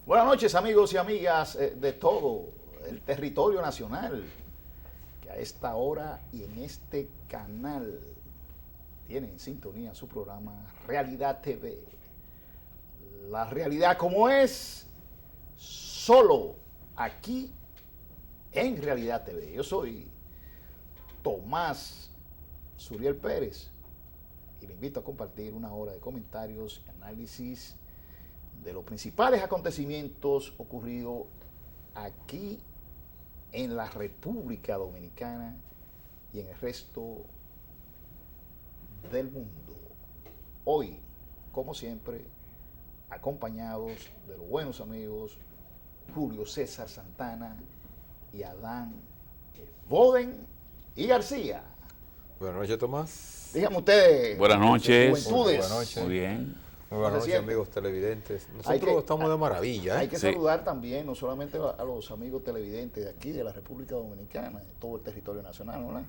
Buenas noches, amigos y amigas de todo el territorio nacional, que a esta hora y en este canal tienen en sintonía su programa Realidad TV. La realidad como es, solo aquí en Realidad TV. Yo soy Tomás Suriel Pérez y le invito a compartir una hora de comentarios y análisis de los principales acontecimientos ocurridos aquí en la República Dominicana y en el resto del mundo. Hoy, como siempre, acompañados de los buenos amigos Julio César Santana y Adán Boden y García. Buenas noches, Tomás. Díganme ustedes. Buenas noches. Juventudes. Buenas noches. Muy bien. Muy buenas noches, amigos televidentes. Nosotros estamos de maravilla. Hay que Sí. saludar también, no solamente a los amigos televidentes de aquí, de la República Dominicana, de todo el territorio nacional, ¿verdad?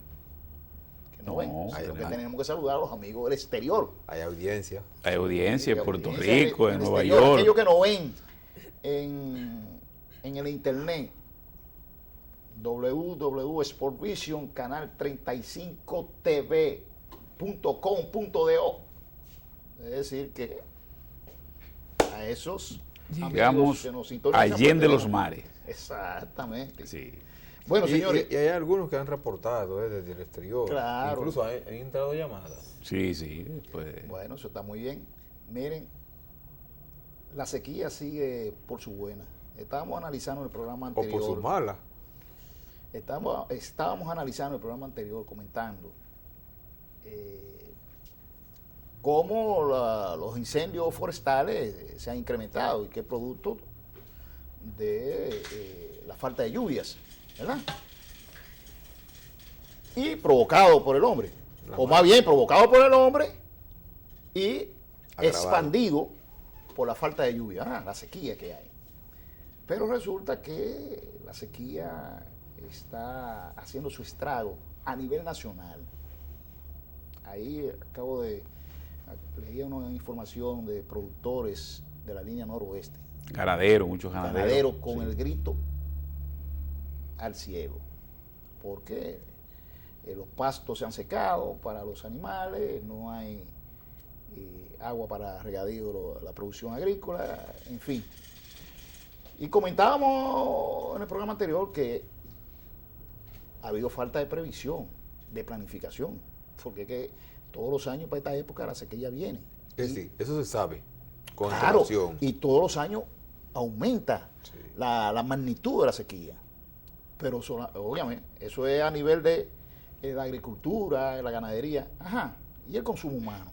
Que no ven, sino que tenemos que saludar a los amigos del exterior. Hay audiencia. Hay audiencia en Sí, Puerto audiencia Rico, del en Nueva exterior, York. aquellos que nos ven en el internet, www.sportvision, canal 35tv.com.do. Es decir, que a esos Llegamos amigos que nos sintonizan, allende pues, los mares. Exactamente. Sí. Bueno, señores, Y hay algunos que han reportado desde el exterior. Claro. Incluso han entrado llamadas. Sí, pues. bueno, eso está muy bien. Miren, la sequía sigue por su buena. Estábamos analizando el programa O anterior. por sus malas. Estábamos analizando el programa anterior, comentando cómo los incendios forestales se han incrementado y que es producto de la falta de lluvias, ¿verdad? Y provocado por el hombre, o más bien provocado por el hombre y Agravado. expandido por la falta de lluvia, la sequía que hay. Pero resulta que la sequía está haciendo su estrago a nivel nacional. Ahí leía una información de productores de la línea noroeste, Muchos ganaderos. ganaderos con Sí. el grito al cielo, porque los pastos se han secado para los animales, no hay agua para regadío, la producción agrícola, en fin. Y comentábamos en el programa anterior que ha habido falta de previsión, de planificación, porque es que todos los años para esta época la sequía viene. Es decir, eso se sabe. Con Claro, antelación. y todos los años aumenta Sí. la magnitud de la sequía. Pero obviamente, eso es a nivel de la agricultura, de la ganadería, y el consumo humano.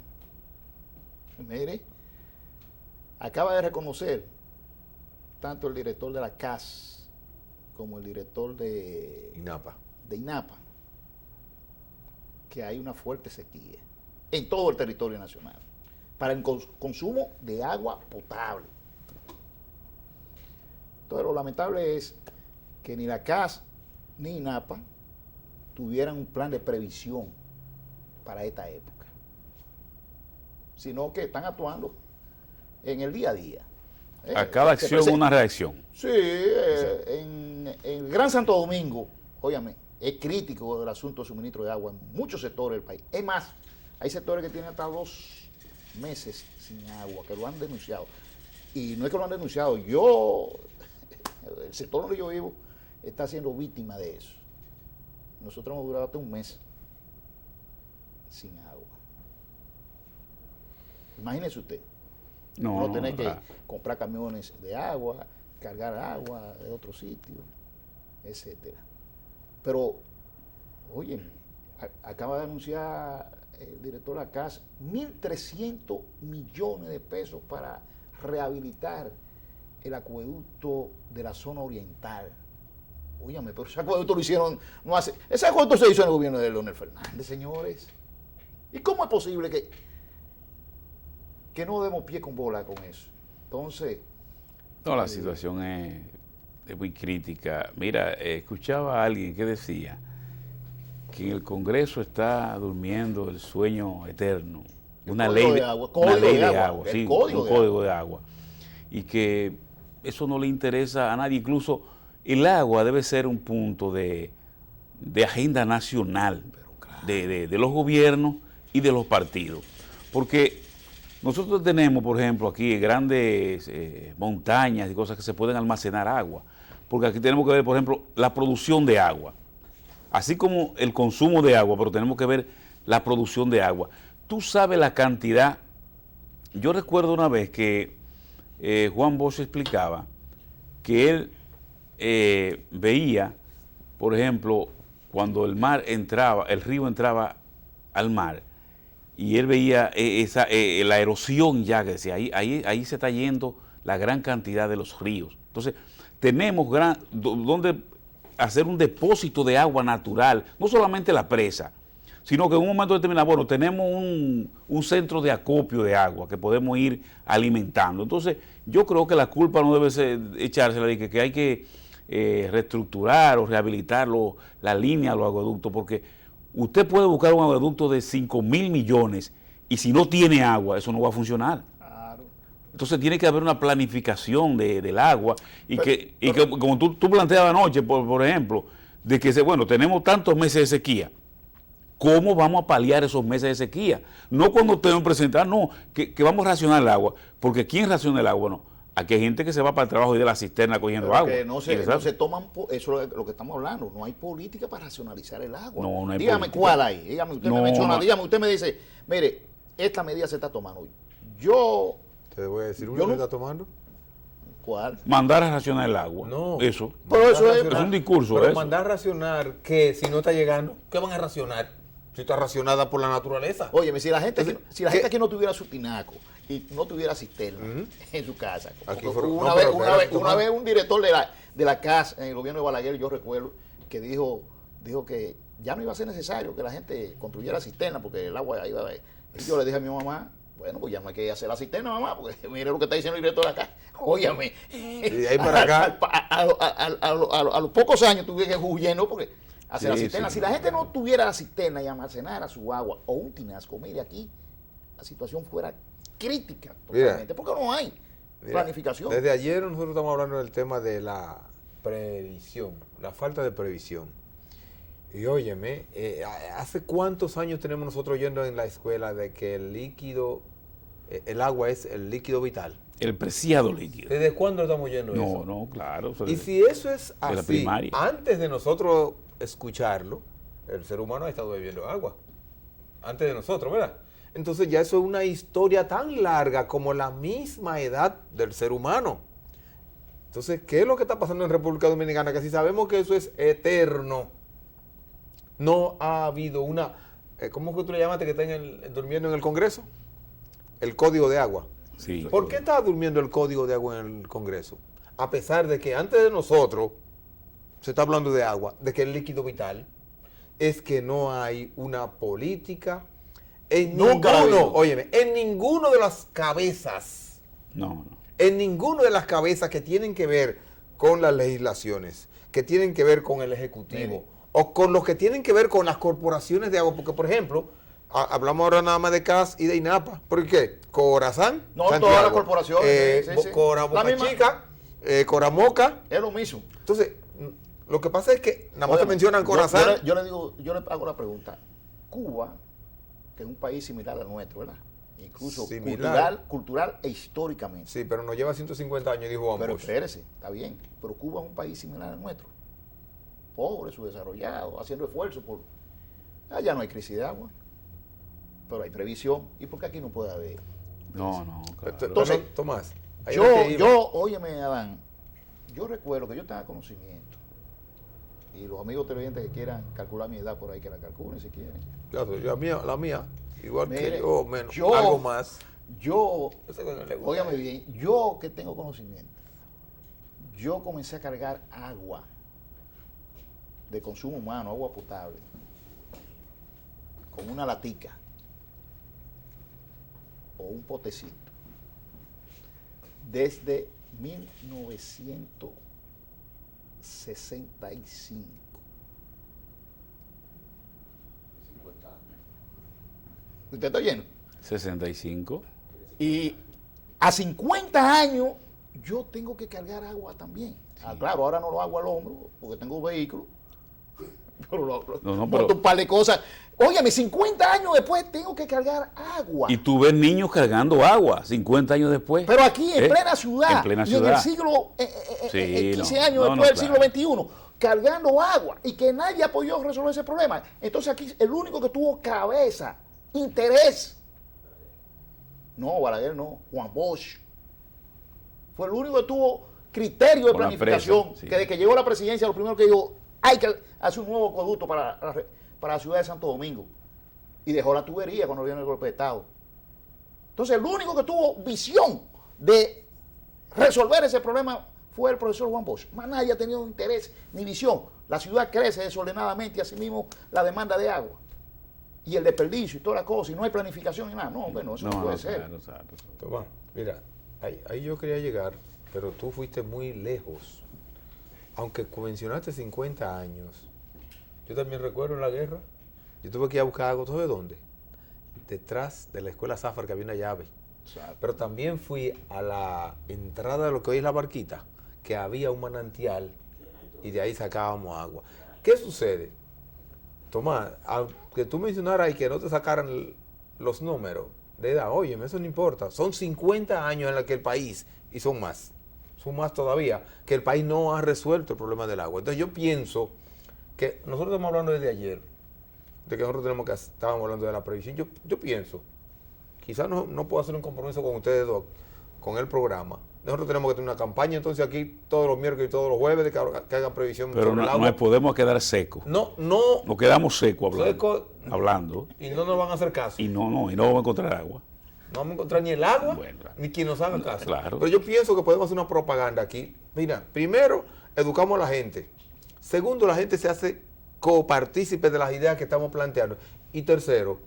Mire, acaba de reconocer tanto el director de la CAS como el director de INAPA. INAPA, que hay una fuerte sequía en todo el territorio nacional para el consumo de agua potable. Entonces, lo lamentable es que ni la CAS ni INAPA tuvieran un plan de previsión para esta época, sino que están actuando en el día a día. A cada acción una reacción. Sí, en el Gran Santo Domingo, óyame, es crítico el asunto de suministro de agua en muchos sectores del país. Es más, hay sectores que tienen hasta 2 meses sin agua, que lo han denunciado. Y no es que lo han denunciado, el sector donde yo vivo está siendo víctima de eso. Nosotros hemos durado hasta 1 mes sin agua. Imagínese usted. No, Tener que comprar camiones de agua, cargar agua de otro sitio, etcétera. Pero, oye, acaba de anunciar el director de la CAS 1.300 millones de pesos para rehabilitar el acueducto de la zona oriental. Óyame, pero ese acueducto lo hicieron, ese acueducto se hizo en el gobierno de Leonel Fernández, señores. ¿Y cómo es posible que no demos pie con bola con eso? Entonces... No, la situación es muy crítica. Mira, escuchaba a alguien que decía que en el Congreso está durmiendo el sueño eterno. Una ley de agua, código de agua, sí, código un de código de agua. Y que eso no le interesa a nadie. Incluso el agua debe ser un punto de agenda nacional de los gobiernos y de los partidos. Porque nosotros tenemos, por ejemplo, aquí grandes montañas y cosas que se pueden almacenar agua. Porque aquí tenemos que ver, por ejemplo, la producción de agua. Así como el consumo de agua, pero tenemos que ver la producción de agua. Tú sabes la cantidad. Yo recuerdo una vez que Juan Bosch explicaba que él veía, por ejemplo, cuando el río entraba al mar, y él veía la erosión ya, que decía, ahí se está yendo la gran cantidad de los ríos. Entonces, tenemos donde hacer un depósito de agua natural, no solamente la presa, sino que en un momento determinado, bueno, tenemos un centro de acopio de agua que podemos ir alimentando. Entonces, yo creo que la culpa no debe ser echársela de que hay que reestructurar o rehabilitar la línea, los acueductos, porque usted puede buscar un acueducto de 5.000 millones y si no tiene agua, eso no va a funcionar. Claro. Entonces tiene que haber una planificación del agua y que como tú planteabas anoche, por ejemplo, de que bueno, tenemos tantos meses de sequía. ¿Cómo vamos a paliar esos meses de sequía? No cuando tenemos que presentar, no, que vamos a racionar el agua. Porque ¿quién raciona el agua? No. Aquí hay gente que se va para el trabajo y de la cisterna cogiendo pero agua. Que no se toman, eso es lo que estamos hablando. No hay política para racionalizar el agua. No hay dígame política. ¿Cuál hay? Dígame, usted me menciona, dígame, usted me dice, mire, esta medida se está tomando. Yo... Te voy a decir una que está tomando. ¿Cuál? Mandar a racionar el agua. No. Eso. Pero eso es un discurso. Pero eso. mandar a racionar que si no está llegando, ¿qué van a racionar? Si está racionada por la naturaleza. Óyeme, si la gente aquí no tuviera su tinaco y no tuviera cisterna en su casa. Una vez un director de la casa en el gobierno de Balaguer, yo recuerdo, que dijo que ya no iba a ser necesario que la gente construyera cisterna porque el agua iba a ver. Y yo le dije a mi mamá, bueno, pues ya no hay que hacer la cisterna, mamá, porque mire lo que está diciendo el director de acá. Óyame. Y ahí para acá. A los pocos años tuve que huyendo porque hacer la cisterna. Sí. Si la gente no tuviera la cisterna y almacenara su agua o un tinasco, mire aquí, la situación fuera crítica totalmente, porque no hay planificación. Desde ayer nosotros estamos hablando del tema de la previsión, la falta de previsión. Y óyeme, ¿hace cuántos años tenemos nosotros yendo en la escuela de que el agua es el líquido vital? El preciado líquido. ¿Desde cuándo estamos yendo eso? No, claro. Y si eso es así, la primaria. Antes de nosotros escucharlo, el ser humano ha estado bebiendo agua. Antes de nosotros, ¿verdad? Entonces ya eso es una historia tan larga como la misma edad del ser humano. Entonces, ¿qué es lo que está pasando en República Dominicana? Que si sabemos que eso es eterno, no ha habido una... ¿Cómo que tú le llamaste que está durmiendo en el Congreso? El Código de Agua. Sí. ¿Por qué está durmiendo el Código de Agua en el Congreso? A pesar de que antes de nosotros se está hablando de agua, de que es líquido vital, es que no hay una política en ninguno de las cabezas. En ninguno de las cabezas que tienen que ver con las legislaciones, que tienen que ver con el Ejecutivo, o con los que tienen que ver con las corporaciones de agua. Porque, por ejemplo, hablamos ahora nada más de CAS y de INAPA. ¿Por qué? Corazán, no, Santiago, todas las corporaciones. Cora Boca Chica, Coramoca. Es lo mismo. Entonces, lo que pasa es que nada más te mencionan Corazán. Yo le hago la pregunta. Cuba, que es un país similar al nuestro, ¿verdad? Incluso cultural e históricamente. Sí, pero nos lleva 150 años, dijo Juan Bosch. Pero espérese, está bien. Pero Cuba es un país similar al nuestro. Pobre, subdesarrollado, haciendo esfuerzos por... Allá no hay crisis de agua, pero hay previsión. ¿Y por qué aquí no puede haber? No. Claro. Entonces, Tomás, óyeme, Adán, yo recuerdo que yo tenga conocimiento, y los amigos televidentes que quieran calcular mi edad por ahí, que la calculen si quieren. Claro, la mía, igual que yo, menos, yo, algo más. Óyame bien, yo que tengo conocimiento, yo comencé a cargar agua de consumo humano, agua potable, con una latica o un potecito, desde 1965. 50 años. ¿Usted está lleno? 65. Y a 50 años yo tengo que cargar agua también. Claro, ahora no lo hago al hombro porque tengo un vehículo. Pero monto un par de cosas. Óyeme, 50 años después tengo que cargar agua. Y tú ves niños cargando agua 50 años después. Pero aquí en plena ciudad. En plena y ciudad. en el siglo, 15 años después del siglo XXI, cargando agua y que nadie ha podido resolver ese problema. Entonces aquí el único que tuvo cabeza, interés, no, Balaguer no, Juan Bosch. Fue el único que tuvo criterio de planificación, que desde que llegó a la presidencia lo primero que dijo, hay que hacer un nuevo acueducto para la ciudad de Santo Domingo. Y dejó la tubería cuando vino el golpe de Estado. Entonces el único que tuvo visión de resolver ese problema fue el profesor Juan Bosch. Más nadie ha tenido interés ni visión. La ciudad crece desordenadamente y así mismo la demanda de agua. Y el desperdicio y toda la cosa, y no hay planificación ni nada. No, bueno, eso no puede ser. Claro. Tomás, mira, ahí yo quería llegar, pero tú fuiste muy lejos. Aunque mencionaste 50 años, yo también recuerdo en la guerra, yo tuve que ir a buscar agua, ¿tú sabes dónde? Detrás de la escuela Zafar, que había una llave. Pero también fui a la entrada de lo que hoy es la Barquita, que había un manantial y de ahí sacábamos agua. ¿Qué sucede? Tomás, aunque tú mencionaras y que no te sacaran los números de edad, oye, eso no importa. Son 50 años en los que el país, y son más todavía, que el país no ha resuelto el problema del agua. Entonces yo pienso que nosotros estamos hablando desde ayer, de que nosotros estábamos hablando de la previsión. Yo pienso, quizás no puedo hacer un compromiso con ustedes dos, con el programa. Nosotros tenemos que tener una campaña entonces aquí todos los miércoles y todos los jueves de que hagan previsión. Pero no nos podemos quedar secos. No. Nos quedamos secos hablando. Y no nos van a hacer caso. Y no vamos a encontrar agua. No vamos a encontrar ni el agua, ni quien nos haga caso. Claro. Pero yo pienso que podemos hacer una propaganda aquí. Mira, primero, educamos a la gente. Segundo, la gente se hace copartícipe de las ideas que estamos planteando. Y tercero,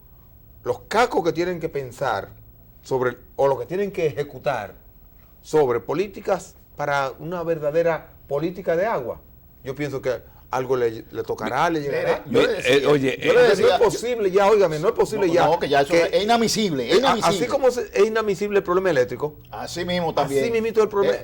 los cacos que tienen que pensar sobre, o los que tienen que ejecutar sobre políticas para una verdadera política de agua. Yo pienso que algo le tocará, le llegará. Yo le decía, no es posible ya, óigame, no es posible ya. No, que ya eso es inadmisible, es inadmisible. Así como es inadmisible el problema eléctrico. Así mismo también. Así mismo el problema.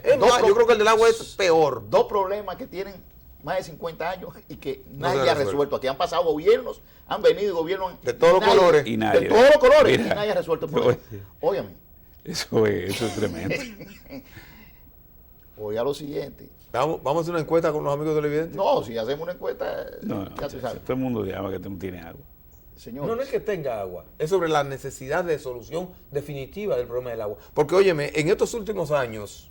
Yo creo que el del agua es peor. Dos problemas que tienen más de 50 años y que nadie ha resuelto. Aquí han pasado gobiernos, han venido gobiernos de todos los colores. Y nadie, de todos los colores. Mira, y nadie ha resuelto el problema. Óyame. Eso es tremendo. Oiga lo siguiente. Vamos a hacer una encuesta con los amigos televidentes. No, si hacemos una encuesta, ya tú sabes. Todo el mundo llama que no tiene agua. Señores. No es que tenga agua, es sobre la necesidad de solución definitiva del problema del agua. Porque, óyeme, en estos últimos años,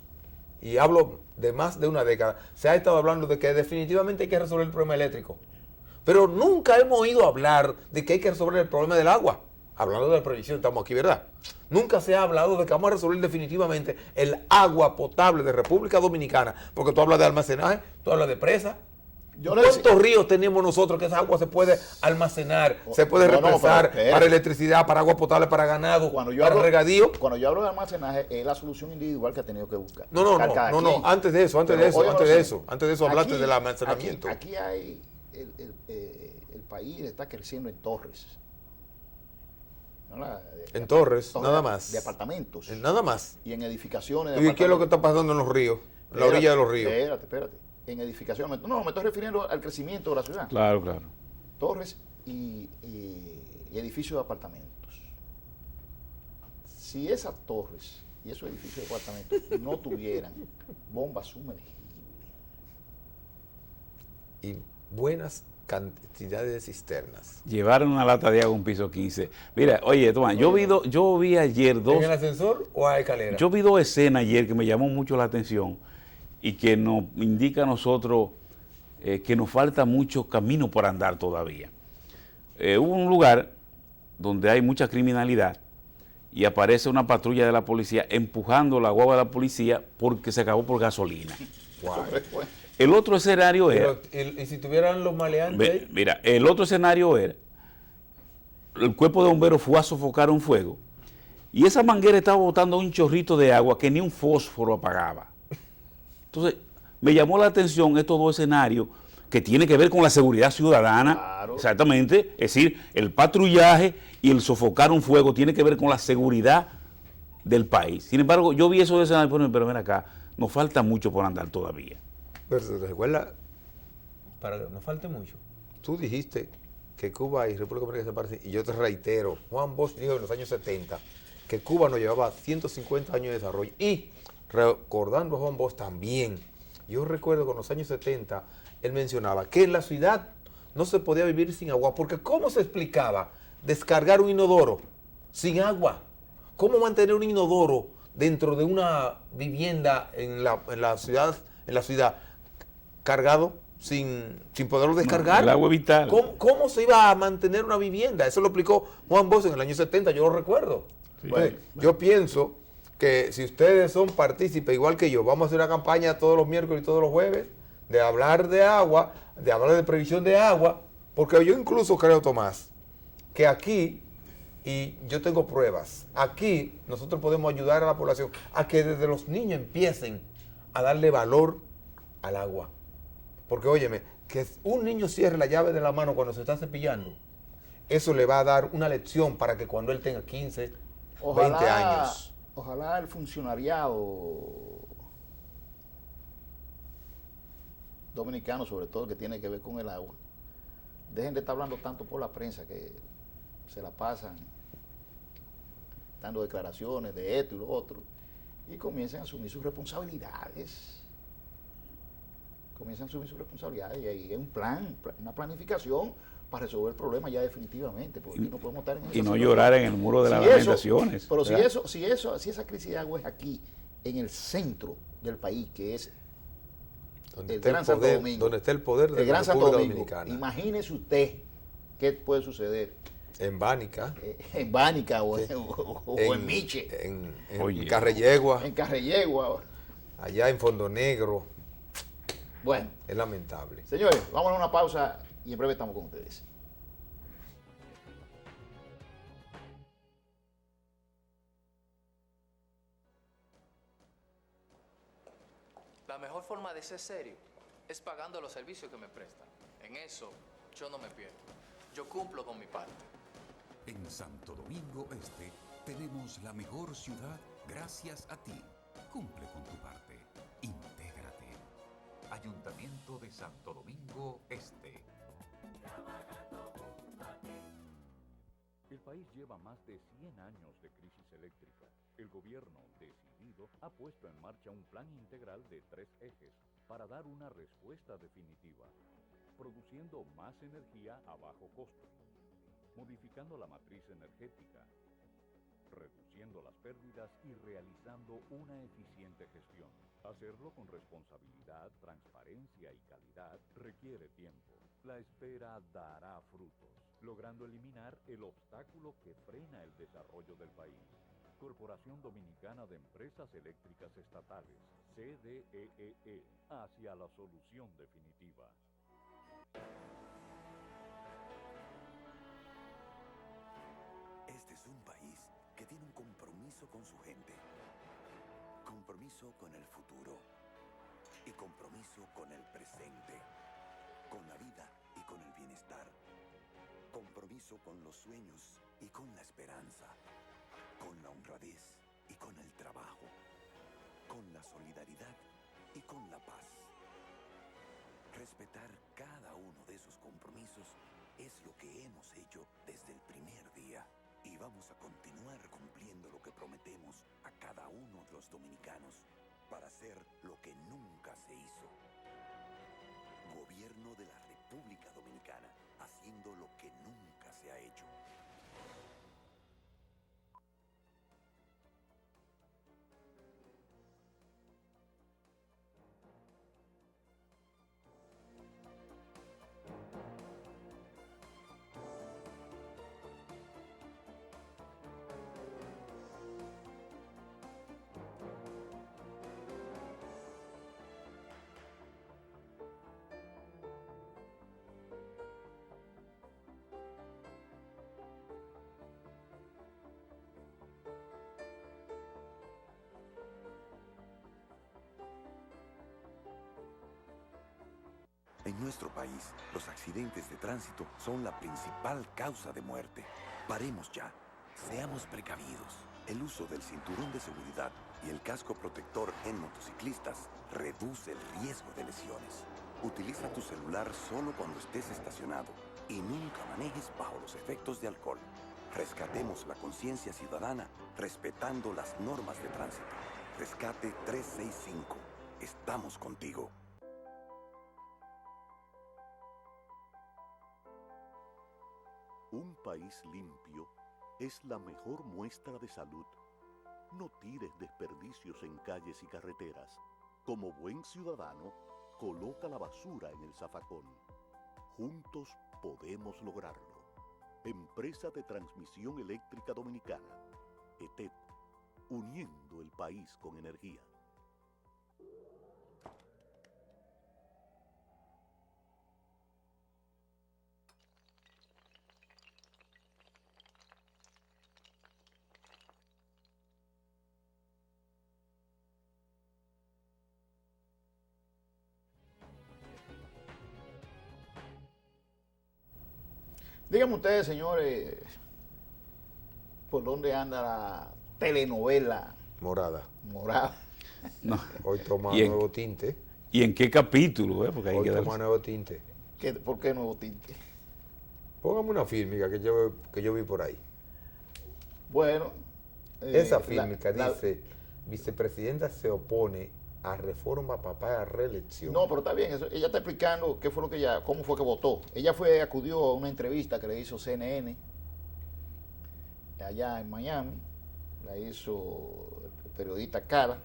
y hablo de más de una década, se ha estado hablando de que definitivamente hay que resolver el problema eléctrico. Pero nunca hemos oído hablar de que hay que resolver el problema del agua. Hablando de la previsión, estamos aquí, ¿verdad? Nunca se ha hablado de que vamos a resolver definitivamente el agua potable de República Dominicana, porque tú hablas de almacenaje, tú hablas de presa. ¿Cuántos ríos tenemos nosotros que esa agua se puede almacenar, se puede represar para electricidad, para agua potable, para ganado, para regadío? Cuando yo hablo de almacenaje, es la solución individual que ha tenido que buscar. No, antes de eso hablaste del almacenamiento. Aquí hay, el país está creciendo en torres. En torres, nada más. De apartamentos. Nada más. Y en edificaciones. ¿Y qué es lo que está pasando en los ríos? En la orilla de los ríos. Espérate. En edificaciones. No, me estoy refiriendo al crecimiento de la ciudad. Claro. Torres y edificios de apartamentos. Si esas torres y esos edificios de apartamentos no tuvieran bombas sumergibles. Y buenas cantidades de cisternas. Llevaron una lata de agua a un piso 15. Mira, oye, Tomás, yo vi ayer dos... ¿En el ascensor o a escalera? Yo vi dos escenas ayer que me llamó mucho la atención y que nos indica a nosotros que nos falta mucho camino por andar todavía. Hubo un lugar donde hay mucha criminalidad y aparece una patrulla de la policía empujando la guagua de la policía porque se acabó por gasolina. Wow. El otro escenario era... ¿Y si tuvieran los maleantes? Mira, el otro escenario era, el cuerpo de bomberos fue a sofocar un fuego y esa manguera estaba botando un chorrito de agua que ni un fósforo apagaba. Entonces, me llamó la atención estos dos escenarios que tienen que ver con la seguridad ciudadana. Claro. Exactamente. Es decir, el patrullaje y el sofocar un fuego tiene que ver con la seguridad del país. Sin embargo, yo vi esos escenarios, pero ven acá, nos falta mucho por andar todavía. Pero te recuerda, para que no falte mucho, tú dijiste que Cuba y República Dominicana se parecen, y yo te reitero, Juan Bosch dijo en los años 70 que Cuba nos llevaba 150 años de desarrollo. Y recordando a Juan Bosch también, yo recuerdo que en los años 70 él mencionaba que en la ciudad no se podía vivir sin agua, porque ¿cómo se explicaba descargar un inodoro sin agua? ¿Cómo mantener un inodoro dentro de una vivienda en la ciudad cargado sin poderlo descargar? El agua es vital. ¿Cómo se iba a mantener una vivienda? Eso lo explicó Juan Bosch en el año 70, yo lo recuerdo. Sí. Entonces, yo pienso que si ustedes son partícipes, igual que yo, vamos a hacer una campaña todos los miércoles y todos los jueves de hablar de agua, de hablar de previsión de agua, porque yo incluso creo, Tomás, que aquí, y yo tengo pruebas, aquí nosotros podemos ayudar a la población a que desde los niños empiecen a darle valor al agua. Porque óyeme, que un niño cierre la llave de la mano cuando se está cepillando, eso le va a dar una lección para que cuando él tenga 15, 20 años. Ojalá el funcionariado dominicano, sobre todo el que tiene que ver con el agua, dejen de estar hablando tanto por la prensa, que se la pasan dando declaraciones de esto y lo otro, y comiencen a asumir sus responsabilidades. Comiencen a asumir sus responsabilidades y hay un plan, una planificación para resolver el problema ya definitivamente, porque aquí no podemos estar en esa Y no situación. llorar en el muro de las lamentaciones. Pero ¿verdad? si esa crisis de agua es aquí, en el centro del país, que es Donde el está Gran el Santo poder, Domingo, donde está el poder de el la Gran Santo República Domingo, Dominicana. imagínese usted qué puede suceder En Bánica, en Bánica o en Miche, Oye. en Carreyegua, en Carreyegua. allá en Fondo Negro. Bueno, Es lamentable. señores, vamos a una pausa y en breve estamos con ustedes. La mejor forma de ser serio es pagando los servicios que me prestan. En eso yo no me pierdo. Yo cumplo con mi parte. En Santo Domingo Este tenemos la mejor ciudad gracias a ti. Cumple con tu parte. Intégrate. Ayuntamiento de Santo Domingo Este. El país lleva más de 100 años de crisis eléctrica. El gobierno, decidido, ha puesto en marcha un plan integral de 3 ejes para dar una respuesta definitiva, produciendo más energía a bajo costo, modificando la matriz energética, reduciendo las pérdidas y realizando una eficiente gestión. Hacerlo con responsabilidad, transparencia y calidad requiere tiempo. La espera dará frutos, logrando eliminar el obstáculo que frena el desarrollo del país. Corporación Dominicana de Empresas Eléctricas Estatales, CDEE, hacia la solución definitiva. Este es un país que tiene un compromiso con su gente, compromiso con el futuro y compromiso con el presente, con la vida y con el bienestar, compromiso con los sueños y con la esperanza, con la honradez y con el trabajo, con la solidaridad y con la paz. Respetar cada uno de esos compromisos es lo que hemos hecho desde el primer día y vamos a continuar cumpliendo lo que prometemos a cada uno de los dominicanos para hacer lo que nunca se hizo. Gobierno de la República Dominicana, haciendo lo que nunca se ha hecho. En nuestro país, los accidentes de tránsito son la principal causa de muerte. Paremos ya. Seamos precavidos. El uso del cinturón de seguridad y el casco protector en motociclistas reduce el riesgo de lesiones. Utiliza tu celular solo cuando estés estacionado y nunca manejes bajo los efectos de alcohol. Rescatemos la conciencia ciudadana respetando las normas de tránsito. Rescate 365. Estamos contigo. Un país limpio es la mejor muestra de salud. No tires desperdicios en calles y carreteras. Como buen ciudadano, coloca la basura en el zafacón. Juntos podemos lograrlo. Empresa de Transmisión Eléctrica Dominicana, ETED, uniendo el país con energía. Díganme ustedes, señores, por dónde anda la telenovela Morada. morada. No. Hoy toma ¿Y en- nuevo tinte. ¿Y en qué capítulo? Porque hay Hoy que dar- toma nuevo tinte. ¿Por qué nuevo tinte? Póngame una fílmica que yo vi por ahí. Bueno. Esa la- fílmica la- dice, vicepresidenta se opone a reforma para reelección. No, pero está bien, ella está explicando qué fue lo que cómo fue que votó. Ella acudió a una entrevista que le hizo CNN allá en Miami, la hizo el periodista Cara,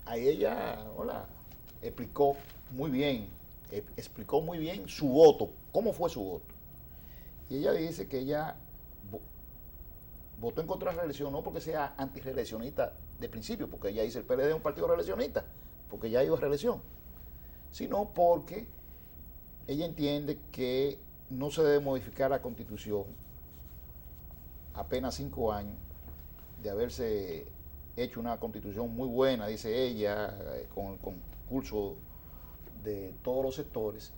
a ella, explicó muy bien su voto, cómo fue su voto. Y ella dice que ella votó en contra de la reelección, no porque sea antirreeleccionista de principio, porque ella dice el PLD es un partido reeleccionista, porque ya iba a reelección, sino porque ella entiende que no se debe modificar la Constitución apenas 5 años de haberse hecho una Constitución muy buena, dice ella, con el concurso de todos los sectores,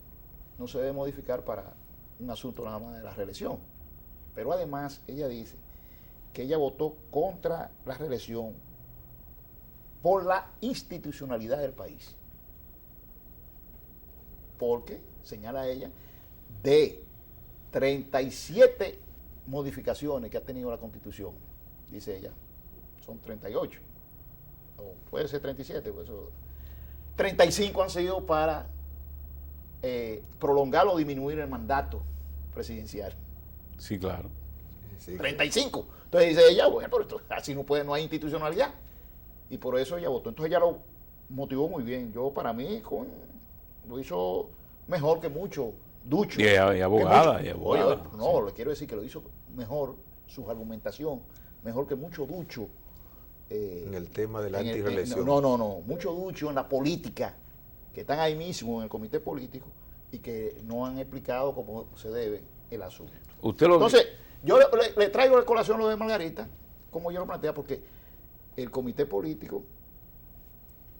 no se debe modificar para un asunto nada más de la reelección. Pero además ella dice que ella votó contra la reelección por la institucionalidad del país. Porque, señala ella, de 37 modificaciones que ha tenido la Constitución, dice ella, son 38, o puede ser 37, pues eso, 35 han sido para prolongar o disminuir el mandato presidencial. Sí, claro. Sí. 35. Entonces dice ella, bueno, pero así no hay institucionalidad. Y por eso ella votó. Entonces ella lo motivó muy bien. Yo, para mí, lo hizo mejor que mucho Ducho. Y abogada, que y mucho. abogada. Oye, no, le quiero decir que lo hizo mejor, su argumentación, mejor que mucho Ducho. En el tema de la en el- antirreelección. No, mucho Ducho en la política, que están ahí mismo en el comité político y que no han explicado cómo se debe el asunto. Usted lo Entonces, yo le traigo a colación lo de Margarita, como yo lo plantea, porque el comité político,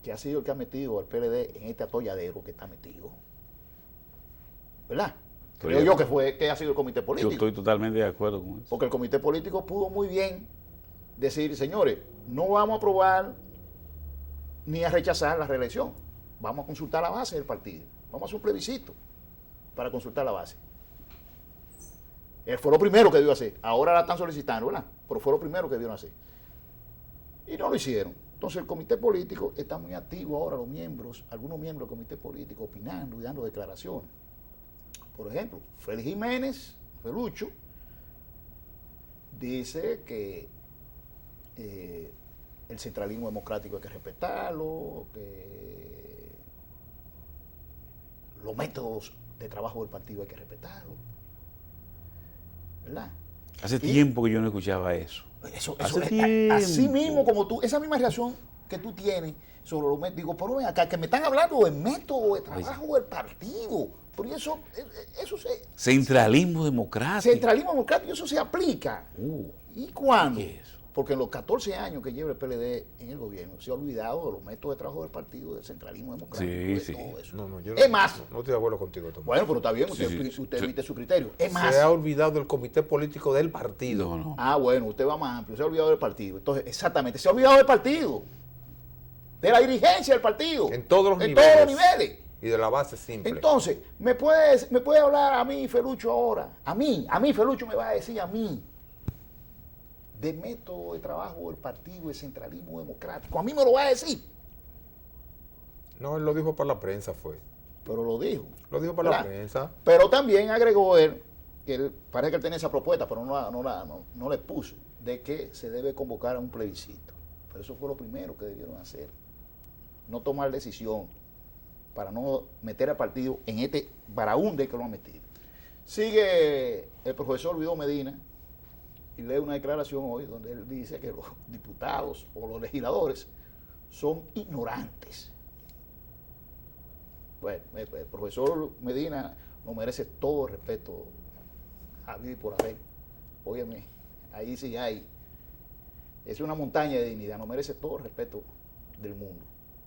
que ha sido el que ha metido al PLD en este atolladero que está metido, ¿verdad? Creo yo que ha sido el comité Yo político. estoy totalmente de acuerdo con eso. Porque el comité político pudo muy bien decir, señores, no vamos a aprobar ni a rechazar la reelección. Vamos a consultar la base del partido. Vamos a hacer un plebiscito para consultar la base. Fue lo primero que debió hacer. Ahora la están solicitando, ¿verdad? Pero fue lo primero que debieron hacer. Y no lo hicieron. Entonces el comité político está muy activo ahora, algunos miembros del comité político opinando y dando declaraciones. Por ejemplo, Félix Jiménez, Felucho, dice que el centralismo democrático hay que respetarlo, que los métodos de trabajo del partido hay que respetarlo. ¿Verdad? Hace tiempo que yo no escuchaba eso. Hace tiempo. Así mismo como tú, esa misma reacción que tú tienes sobre los métodos, digo, pero ven acá, que me están hablando del método de trabajo del partido. Pero eso Centralismo democrático. centralismo democrático, eso se aplica. ¿Y cuándo? ¿Qué es eso? Porque en los 14 años que lleva el PLD en el gobierno, se ha olvidado de los métodos de trabajo del partido, del centralismo democrático, Sí, de sí. todo eso. No, yo Es más, no estoy de acuerdo contigo, Tomás. bueno, pero está bien, usted, Sí, sí, usted sí. emite su criterio. Es más, Se ha olvidado del comité político del partido. No, no. ah, bueno, usted va más amplio, se ha olvidado del partido. Entonces, exactamente, se ha olvidado del partido, de la dirigencia del partido. En todos los en niveles. todos los niveles. Y de la base simple. Entonces, ¿me puede hablar a mí, Felucho, ahora? A mí, Felucho me va a decir a mí, de método de trabajo del partido, de centralismo democrático. A mí me lo va a decir. No, él lo dijo para la prensa, fue. Pero lo dijo. Lo dijo para la ¿verdad? prensa. Pero también agregó él, que él, parece que él tenía esa propuesta, pero no le puso, de que se debe convocar a un plebiscito. Pero eso fue lo primero que debieron hacer. No tomar decisión para no meter al partido en este baraúnde que lo han metido. Sigue el profesor Guido Medina y lee una declaración hoy donde él dice que los diputados o los legisladores son ignorantes. Bueno, el profesor Medina no merece todo el respeto a mí por haber. Óyeme, ahí sí hay. Es una montaña de dignidad, no merece todo el respeto del mundo.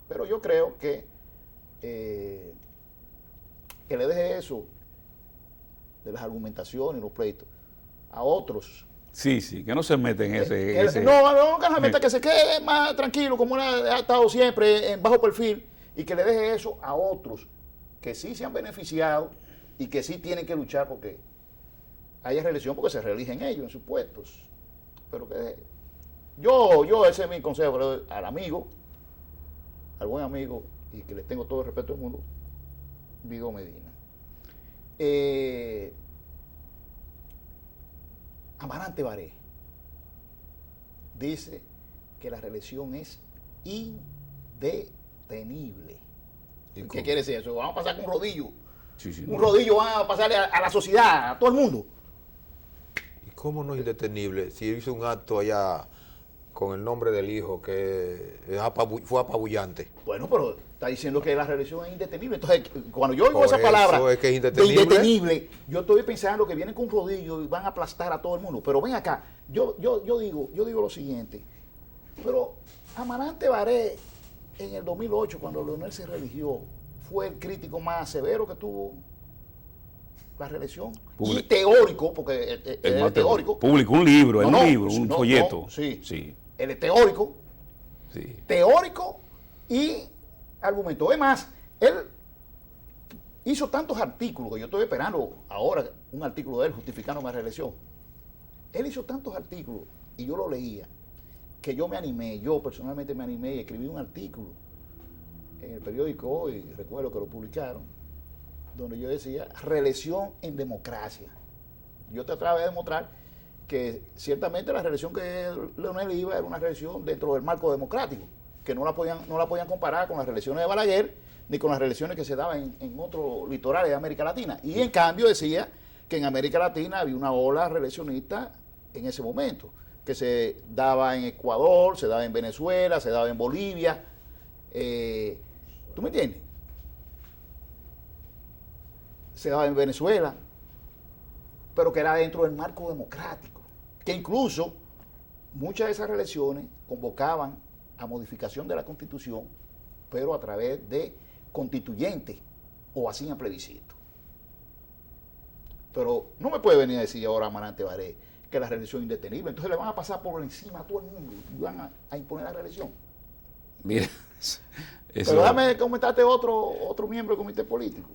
Pero yo creo que le deje eso de las argumentaciones y los pleitos a otros. Sí, sí, que no se meten en ese... Que no se meta, que se quede más tranquilo, como él ha estado siempre en bajo perfil, y que le deje eso a otros que sí se han beneficiado y que sí tienen que luchar porque haya reelección, porque se reeligen ellos en sus puestos. Pero que ese es mi consejo que le doy al amigo, al buen amigo, y que le tengo todo el respeto del mundo, Guido Medina. Amarante Baré dice que la reelección es indetenible. ¿Qué quiere decir eso? Vamos a pasar con un rodillo. Sí, sí, Un no. rodillo va a pasarle a la sociedad, a todo el mundo. ¿Y cómo no es indetenible? Si hizo un acto allá con el nombre del hijo que fue apabullante. Bueno, pero está diciendo que la reelección es indetenible. Entonces, cuando yo oigo Por esa eso palabra es que es de indetenible. indetenible, yo estoy pensando que vienen con un rodillo y van a aplastar a todo el mundo. Pero ven acá, yo digo lo siguiente. Pero Amarante Baré, en el 2008, cuando Leonel se religió, fue el crítico más severo que tuvo la reelección. Y teórico, porque él es teórico. Publicó un libro, No, un folleto. no, sí. Sí, Él es teórico. sí. Teórico y argumentó. Además, él hizo tantos artículos, que yo estoy esperando ahora un artículo de él justificando mi reelección. Él hizo tantos artículos y yo lo leía, que yo personalmente me animé y escribí un artículo en el periódico Hoy, recuerdo que lo publicaron, donde yo decía, reelección en democracia. Yo trataba de demostrar que ciertamente la reelección que Leonel iba era una reelección dentro del marco democrático, que no la podían comparar con las reelecciones de Balaguer ni con las reelecciones que se daban en otros litorales de América Latina. Y en cambio decía que en América Latina había una ola reeleccionista en ese momento, que se daba en Ecuador, se daba en Venezuela, se daba en Bolivia. ¿Tú me entiendes? Se daba en Venezuela, pero que era dentro del marco democrático, que incluso muchas de esas reelecciones convocaban a modificación de la Constitución, pero a través de constituyentes o hacían plebiscito. Pero no me puede venir a decir ahora Amarante Baré que la reelección es indetenible, entonces le van a pasar por encima a todo el mundo y van a imponer la reelección. Mira, Pero déjame comentarte otro miembro del comité político.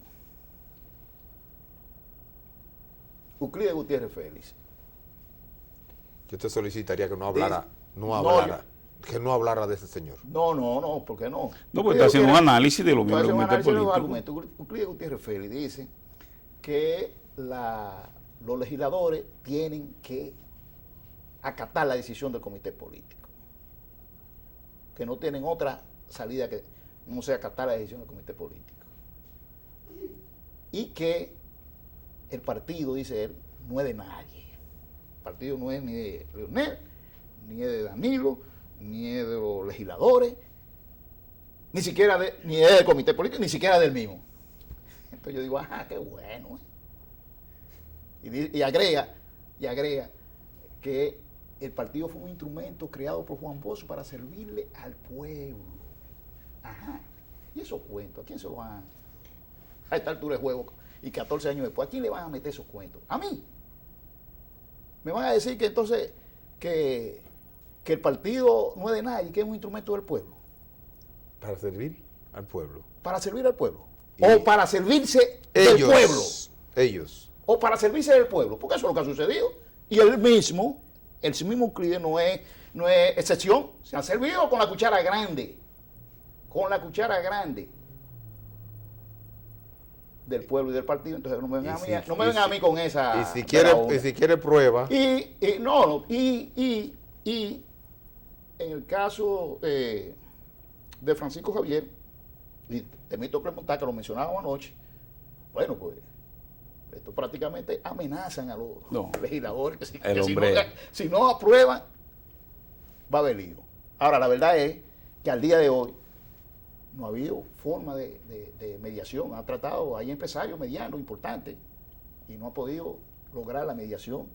Euclides Gutiérrez Félix. Yo te solicitaría que no hablara de ese señor. No, ¿por qué no? No, porque está haciendo un análisis de los miembros del comité político. Euclides Gutiérrez Félix dice que los legisladores tienen que acatar la decisión del comité político, que no tienen otra salida que no sea acatar la decisión del comité político, y que el partido, dice él, no es de nadie. El partido no es ni de Leonel, ni es de Danilo, ni es de los legisladores, ni siquiera ni es del comité político, ni siquiera del mismo. Entonces yo digo, ajá, qué bueno. Y agrega que el partido fue un instrumento creado por Juan Bosch para servirle al pueblo. Ajá. Y esos cuentos, ¿a quién se lo van a esta altura de juego? Y 14 años después, ¿a quién le van a meter esos cuentos? A mí. Me van a decir que entonces que el partido no es de nadie, que es un instrumento del pueblo. Para servir al pueblo. Para servir al pueblo. Y o para servirse del pueblo. Ellos. O para servirse del pueblo, porque eso es lo que ha sucedido. Y el mismo Euclides no es excepción. Se ha servido con la cuchara grande. Con la cuchara grande del pueblo y del partido. Entonces no me vengan a mí con esa. Y si quiere prueba. Y en el caso de Francisco Javier, y te me tengo que preguntar, que lo mencionábamos anoche, bueno, pues esto prácticamente amenazan a los legisladores que, si no aprueban, va a haber lío. Ahora, la verdad es que al día de hoy no ha habido forma de mediación. Ha tratado, hay empresarios medianos importantes y no ha podido lograr la mediación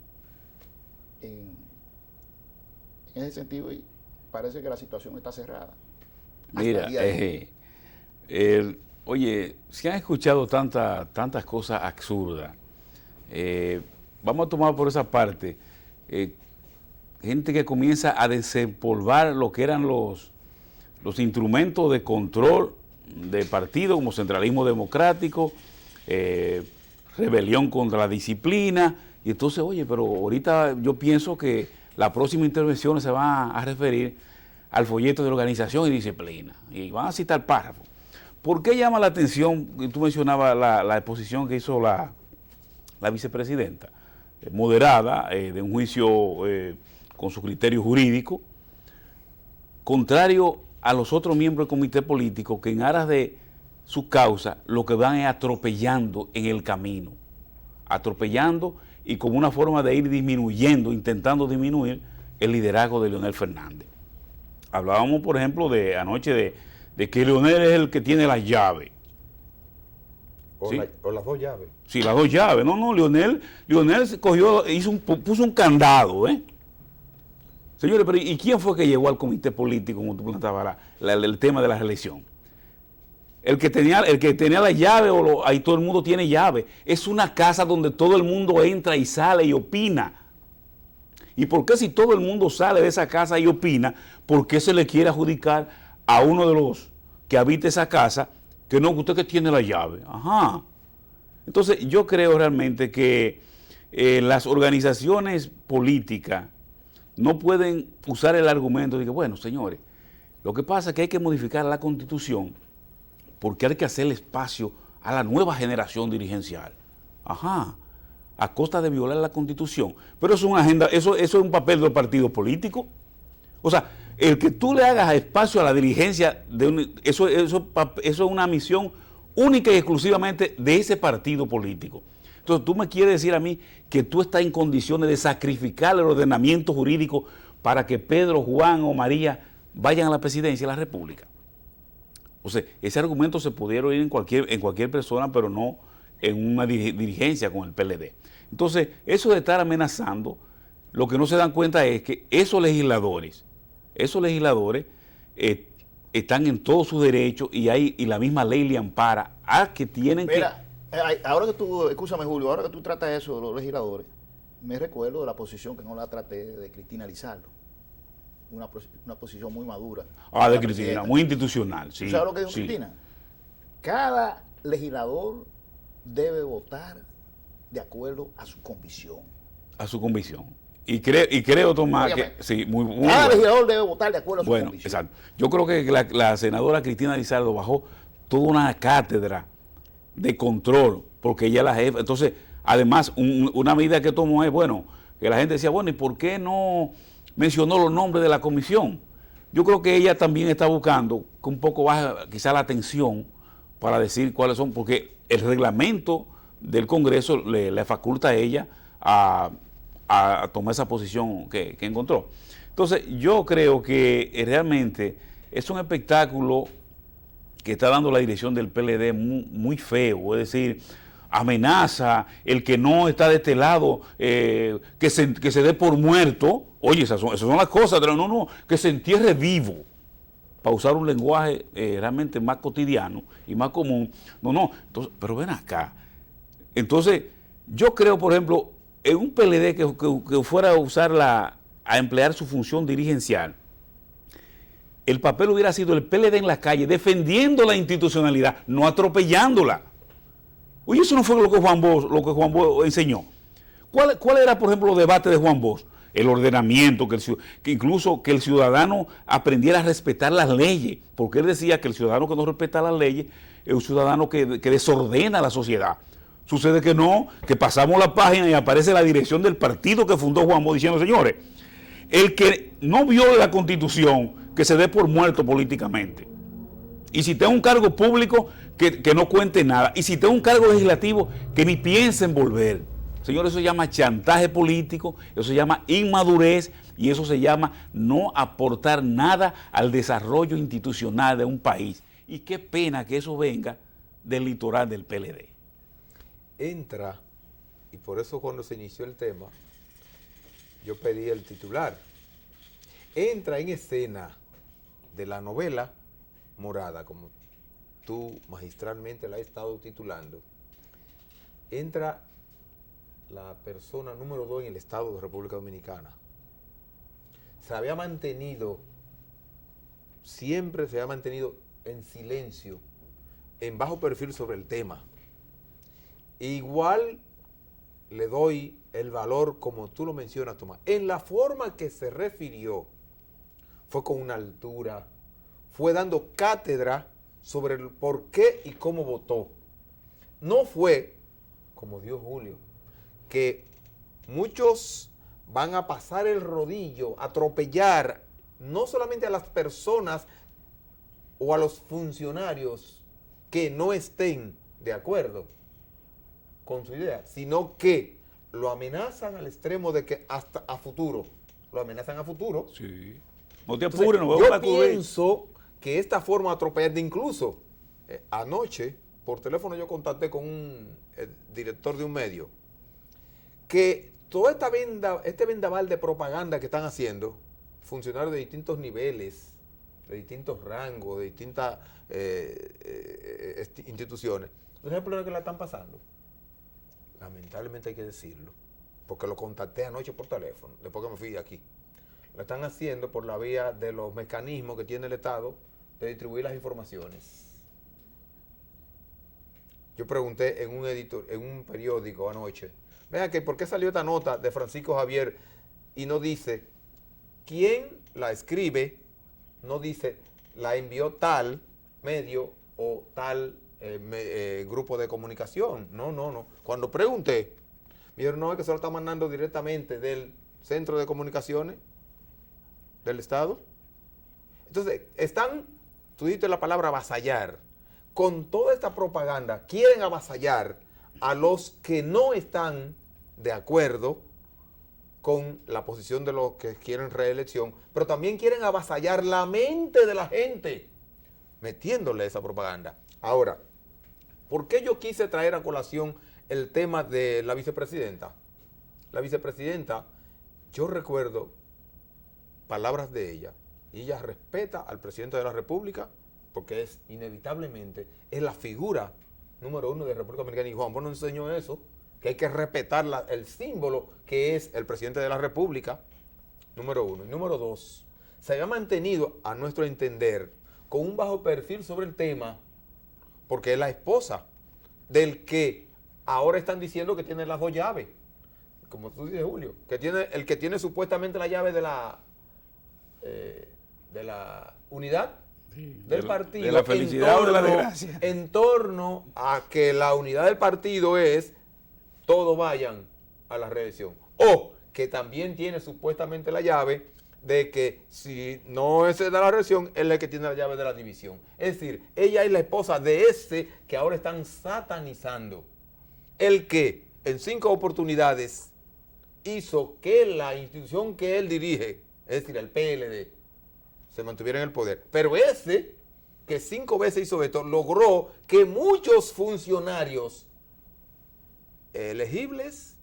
en ese sentido, y parece que la situación está cerrada. Mira, oye, se han escuchado tantas cosas absurdas. Vamos a tomar por esa parte gente que comienza a desempolvar lo que eran los instrumentos de control de partido, como centralismo democrático, rebelión contra la disciplina. Y entonces, oye, pero ahorita yo pienso que la próxima intervención se va a referir al folleto de organización y disciplina. Y van a citar párrafos. ¿Por qué llama la atención? Tú mencionabas la exposición que hizo la vicepresidenta, moderada, de un juicio con su criterio jurídico, contrario a los otros miembros del comité político que en aras de su causa lo que van es atropellando en el camino, atropellando y como una forma de ir disminuyendo, intentando disminuir el liderazgo de Leonel Fernández. Hablábamos, por ejemplo, anoche de que Leonel es el que tiene las llaves. O las dos llaves. Sí, las dos llaves. No, Leonel puso un candado, ¿eh? Señores, pero ¿y quién fue que llegó al comité político, como tú planteabas, el tema de la reelección? El que tenía la llave, ahí todo el mundo tiene llave. Es una casa donde todo el mundo entra y sale y opina. ¿Y por qué si todo el mundo sale de esa casa y opina, por qué se le quiere adjudicar a uno de los que habita esa casa que no, usted que tiene la llave? Ajá. Entonces yo creo realmente que las organizaciones políticas no pueden usar el argumento de que, bueno, señores, lo que pasa es que hay que modificar la Constitución porque hay que hacerle espacio a la nueva generación dirigencial. Ajá. A costa de violar la Constitución. Pero eso es una agenda, eso es un papel del partido político. O sea, el que tú le hagas espacio a la dirigencia, eso es una misión única y exclusivamente de ese partido político. Entonces, tú me quieres decir a mí que tú estás en condiciones de sacrificar el ordenamiento jurídico para que Pedro, Juan o María vayan a la presidencia de la República. O sea, ese argumento se pudiera oír en cualquier persona, pero no en una dirigencia con el PLD. Entonces, eso de estar amenazando, lo que no se dan cuenta es que esos legisladores están en todos sus derechos y la misma ley le ampara a que tienen ahora que tú, escúchame Julio, ahora que tú tratas eso de los legisladores, me recuerdo de la posición que no la traté de Cristina Lizardo, una posición muy madura. De Cristina, muy institucional. Sí, ¿sabes lo que dijo Cristina? Cada legislador debe votar de acuerdo a su convicción. A su convicción. Y creo, Tomás, que sí, cada legislador debe votar de acuerdo a su convicción. Exacto. Yo creo que la senadora Cristina Lizardo bajó toda una cátedra de control, porque ella es la jefa. Entonces, además, una medida que tomó es, bueno, que la gente decía, bueno, ¿y por qué no mencionó los nombres de la comisión? Yo creo que ella también está buscando que un poco baje quizá la atención para decir cuáles son, porque el reglamento del Congreso le faculta a ella a tomar esa posición que encontró. Entonces, yo creo que realmente es un espectáculo que está dando la dirección del PLD muy feo. Es decir, amenaza, el que no está de este lado, que se dé por muerto. Oye, esas son las cosas, pero no, que se entierre vivo, para usar un lenguaje realmente más cotidiano y más común. No, entonces, pero ven acá. Entonces, yo creo, por ejemplo, en un PLD que fuera a emplear su función dirigencial, el papel hubiera sido el PLD en la calle, defendiendo la institucionalidad, no atropellándola. Oye, eso no fue lo que Juan Bosch enseñó. ¿Cuál era, por ejemplo, el debate de Juan Bosch? El ordenamiento, que incluso que el ciudadano aprendiera a respetar las leyes, porque él decía que el ciudadano que no respeta las leyes es un ciudadano que desordena la sociedad. Sucede que no, que pasamos la página y aparece la dirección del partido que fundó Juan Bosch diciendo, señores, el que no viole la Constitución, que se dé por muerto políticamente. Y si tenga un cargo público, que no cuente nada. Y si tenga un cargo legislativo, que ni piense en volver. Señores, eso se llama chantaje político, eso se llama inmadurez y eso se llama no aportar nada al desarrollo institucional de un país. Y qué pena que eso venga del litoral del PLD. Entra, y por eso cuando se inició el tema, yo pedí el titular. Entra en escena de la novela Morada, como tú magistralmente la has estado titulando, entra la persona número 2 en el Estado de República Dominicana. Siempre se había mantenido en silencio, en bajo perfil sobre el tema. Igual le doy el valor, como tú lo mencionas, Tomás, en la forma que se refirió, fue con una altura, fue dando cátedra sobre el por qué y cómo votó. No fue, como dijo Julio, que muchos van a pasar el rodillo, a atropellar no solamente a las personas o a los funcionarios que no estén de acuerdo con su idea, sino que lo amenazan al extremo de que hasta a futuro, lo amenazan a futuro. Sí. No te apures, no yo pienso que esta forma de atropellar, incluso anoche por teléfono yo contacté con un director de un medio, que toda este vendaval de propaganda que están haciendo funcionarios de distintos niveles, de distintos rangos, de distintas instituciones, ¿no es el problema que la están pasando? Lamentablemente hay que decirlo, porque lo contacté anoche por teléfono, después que me fui de aquí. Lo están haciendo por la vía de los mecanismos que tiene el Estado de distribuir las informaciones. Yo pregunté en un periódico anoche, vean que ¿por qué salió esta nota de Francisco Javier y no dice quién la escribe, no dice la envió tal medio o tal grupo de comunicación? No. Cuando pregunté, me dijeron, no, es que se lo está mandando directamente del Centro de Comunicaciones del Estado. Entonces, tú dijiste la palabra avasallar. Con toda esta propaganda, quieren avasallar a los que no están de acuerdo con la posición de los que quieren reelección, pero también quieren avasallar la mente de la gente, metiéndole esa propaganda. Ahora, ¿por qué yo quise traer a colación el tema de la vicepresidenta? La vicepresidenta, yo recuerdo palabras de ella, y ella respeta al presidente de la República, porque es inevitablemente, es la figura número 1 de la República Dominicana, y Juan Bosch nos enseñó eso, que hay que respetar el símbolo que es el presidente de la República, número 1. Y número 2, se había mantenido, a nuestro entender, con un bajo perfil sobre el tema, porque es la esposa del que ahora están diciendo que tiene las 2 llaves, como tú dices, Julio, el que tiene supuestamente la llave de la unidad del partido, de la felicidad o de la desgracia, en torno a que la unidad del partido es todos vayan a la reelección, o que también tiene supuestamente la llave de que si no es de la reelección, él es el que tiene la llave de la división. Es decir, ella es la esposa de ese que ahora están satanizando, el que en 5 oportunidades hizo que la institución que él dirige, es decir, el PLD, se mantuviera en el poder. Pero ese, que 5 veces hizo esto, logró que muchos funcionarios elegibles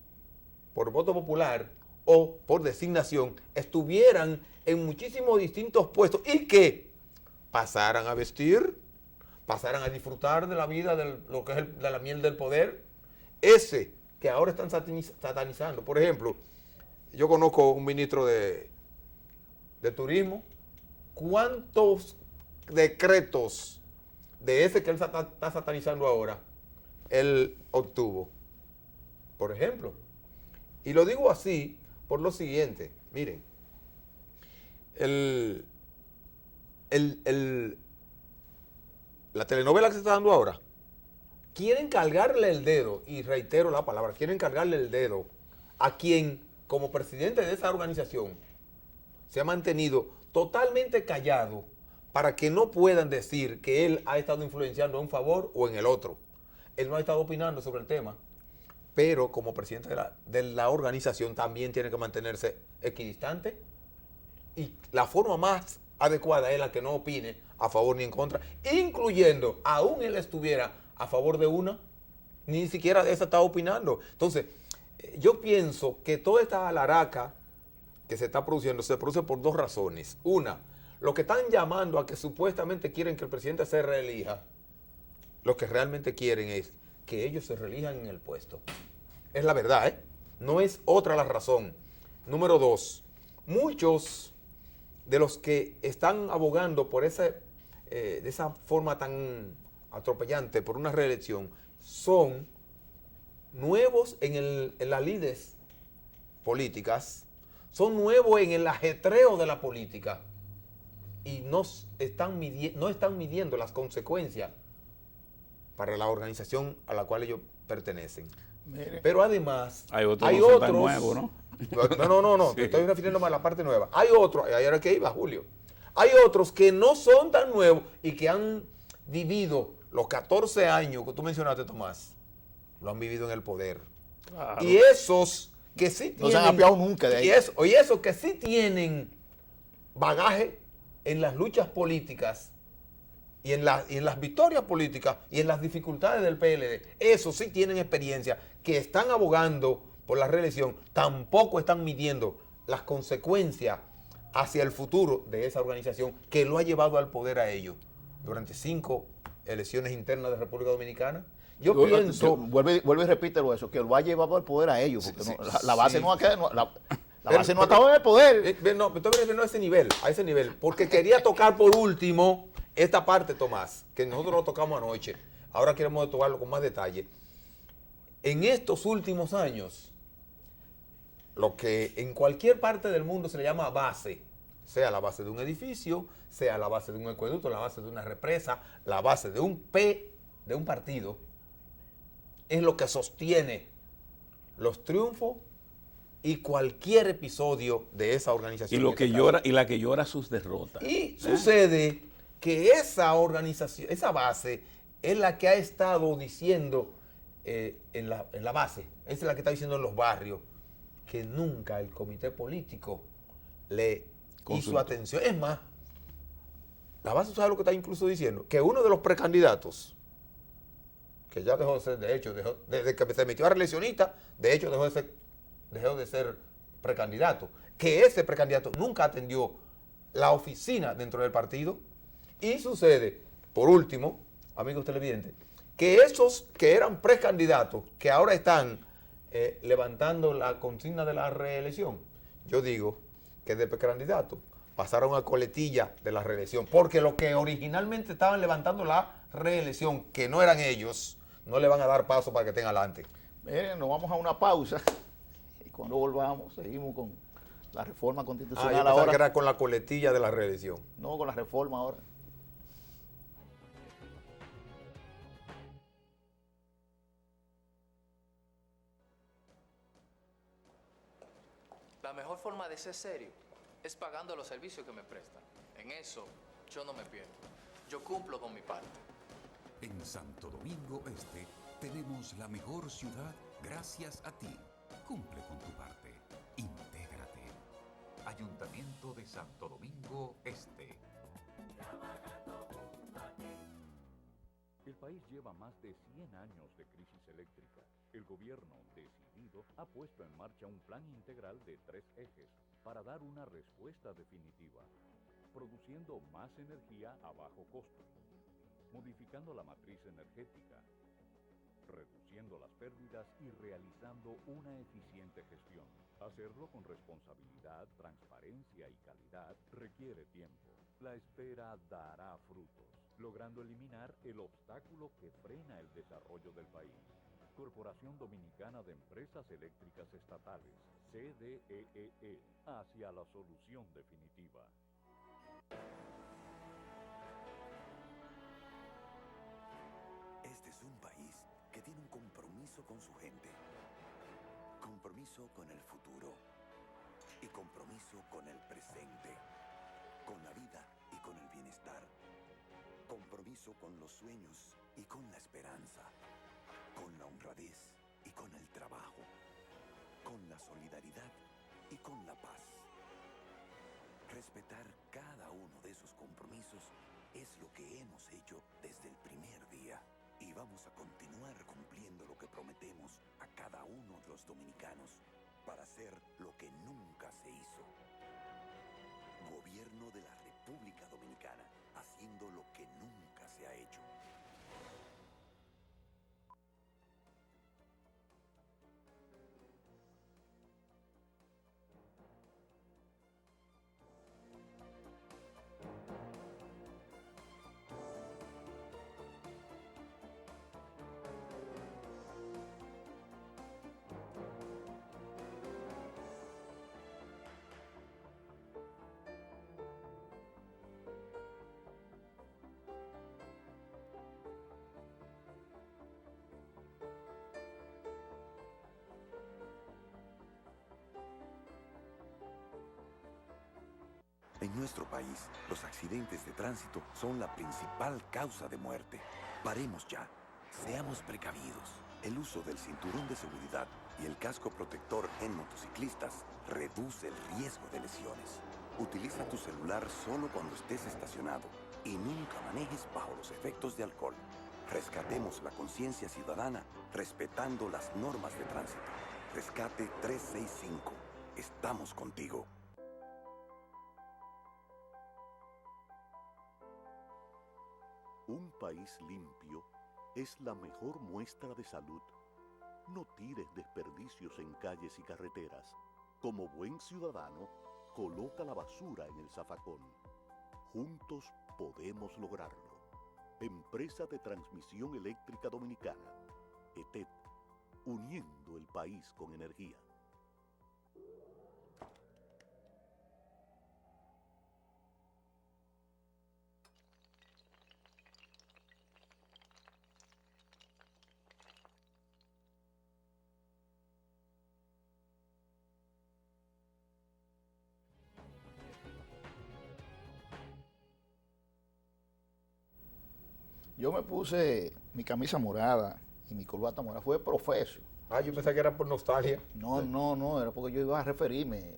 por voto popular o por designación estuvieran en muchísimos distintos puestos y que pasaran a vestir, pasaran a disfrutar de la vida, de lo que es de la miel del poder, ese que ahora están satanizando. Por ejemplo, yo conozco un ministro de turismo. ¿Cuántos decretos de ese que él está satanizando ahora él obtuvo? Por ejemplo. Y lo digo así por lo siguiente. Miren, la telenovela que se está dando ahora, quieren cargarle el dedo, y reitero la palabra, quieren cargarle el dedo a quien, como presidente de esa organización, se ha mantenido totalmente callado para que no puedan decir que él ha estado influenciando en un favor o en el otro. Él no ha estado opinando sobre el tema, pero como presidente de la organización también tiene que mantenerse equidistante, y la forma más adecuada es la que no opine a favor ni en contra, incluyendo, aún él estuviera a favor de una, ni siquiera de esa está opinando. Entonces, yo pienso que toda esta alaraca que se está produciendo se produce por dos razones. Una, lo que están llamando a que supuestamente quieren que el presidente se reelija, lo que realmente quieren es que ellos se reelijan en el puesto. Es la verdad, ¿eh? No es otra la razón. Número dos, muchos de los que están abogando por de esa forma tan atropellante por una reelección son nuevos en las lides políticas, son nuevos en el ajetreo de la política y no están midiendo las consecuencias para la organización a la cual ellos pertenecen. Mire. Pero además hay otros nuevos, ¿no? No, Sí. te estoy refiriendo más a la parte nueva. Hay otros, ahí era que iba, Julio. Hay otros que no son tan nuevos y que han vivido los 14 años que tú mencionaste, Tomás, lo han vivido en el poder. Claro. Y esos que sí tienen... No se han apiado nunca de ahí. Y esos que sí tienen bagaje en las luchas políticas y en las victorias políticas y en las dificultades del PLD, esos sí tienen experiencia, que están abogando por la reelección, tampoco están midiendo las consecuencias hacia el futuro de esa organización que lo ha llevado al poder a ellos durante 5 elecciones internas de República Dominicana. Yo pienso... Vuelve y repítelo eso, que lo ha llevado al poder a ellos, porque Sí, la base sí. no ha quedado... La Pero- base no ha estado en el poder. No, me estoy refiriendo a ese nivel, porque quería tocar por último esta parte, Tomás, que nosotros lo tocamos anoche. Ahora queremos tocarlo con más detalle. En estos últimos años, lo que en cualquier parte del mundo se le llama base, sea la base de un edificio, sea la base de un acueducto, la base de una represa, la base de un partido, es lo que sostiene los triunfos y cualquier episodio de esa organización. Y lo que llora, y la que llora sus derrotas. Y sucede que esa organización, esa base, es la que ha estado diciendo en la base, es la que está diciendo en los barrios, que nunca el comité político le hizo atención. Es más, la base, ¿sabe lo que está incluso diciendo? Que uno de los precandidatos, que ya dejó de ser, de hecho, desde que se metió a reeleccionista, de hecho dejó de ser precandidato, que ese precandidato nunca atendió la oficina dentro del partido. Y sucede, por último, amigos televidentes, que esos que eran precandidatos, que ahora están levantando la consigna de la reelección, yo digo que de precandidato pasaron a coletilla de la reelección, porque los que originalmente estaban levantando la reelección, que no eran ellos, no le van a dar paso para que estén adelante. Miren, nos vamos a una pausa y cuando volvamos seguimos con la reforma Yo constitucional pensaba ahora. que era con la coletilla de la reelección. No, con la reforma ahora. La mejor forma de ser serio es pagando los servicios que me prestan. En eso yo no me pierdo. Yo cumplo con mi parte. En Santo Domingo Este tenemos la mejor ciudad gracias a ti. Cumple con tu parte. Intégrate. Ayuntamiento de Santo Domingo Este. El país lleva más de 100 años de crisis eléctrica. El gobierno, decidido, ha puesto en marcha un plan integral de 3 ejes para dar una respuesta definitiva, produciendo más energía a bajo costo, modificando la matriz energética, reduciendo las pérdidas y realizando una eficiente gestión. Hacerlo con responsabilidad, transparencia y calidad requiere tiempo. La espera dará frutos, logrando eliminar el obstáculo que frena el desarrollo del país. Corporación Dominicana de Empresas Eléctricas Estatales, CDEE, hacia la solución definitiva. Este es un país que tiene un compromiso con su gente, compromiso con el futuro y compromiso con el presente, con la vida y con el bienestar, compromiso con los sueños y con la esperanza, con la honradez y con el trabajo, con la solidaridad y con la paz. Respetar cada uno de esos compromisos es lo que hemos hecho desde el primer día. Y vamos a continuar cumpliendo lo que prometemos a cada uno de los dominicanos para hacer lo que nunca se hizo. Gobierno de la República Dominicana, haciendo lo que nunca se ha hecho. En nuestro país, los accidentes de tránsito son la principal causa de muerte. Paremos ya. Seamos precavidos. El uso del cinturón de seguridad y el casco protector en motociclistas reduce el riesgo de lesiones. Utiliza tu celular solo cuando estés estacionado y nunca manejes bajo los efectos de alcohol. Rescatemos la conciencia ciudadana respetando las normas de tránsito. Rescate 365. Estamos contigo. Un país limpio es la mejor muestra de salud. No tires desperdicios en calles y carreteras. Como buen ciudadano, coloca la basura en el zafacón. Juntos podemos lograrlo. Empresa de Transmisión Eléctrica Dominicana, ETED, uniendo el país con energía. Yo me puse mi camisa morada y mi corbata morada. Fue profeso. Ah, yo pensé que era por nostalgia. No, era porque yo iba a referirme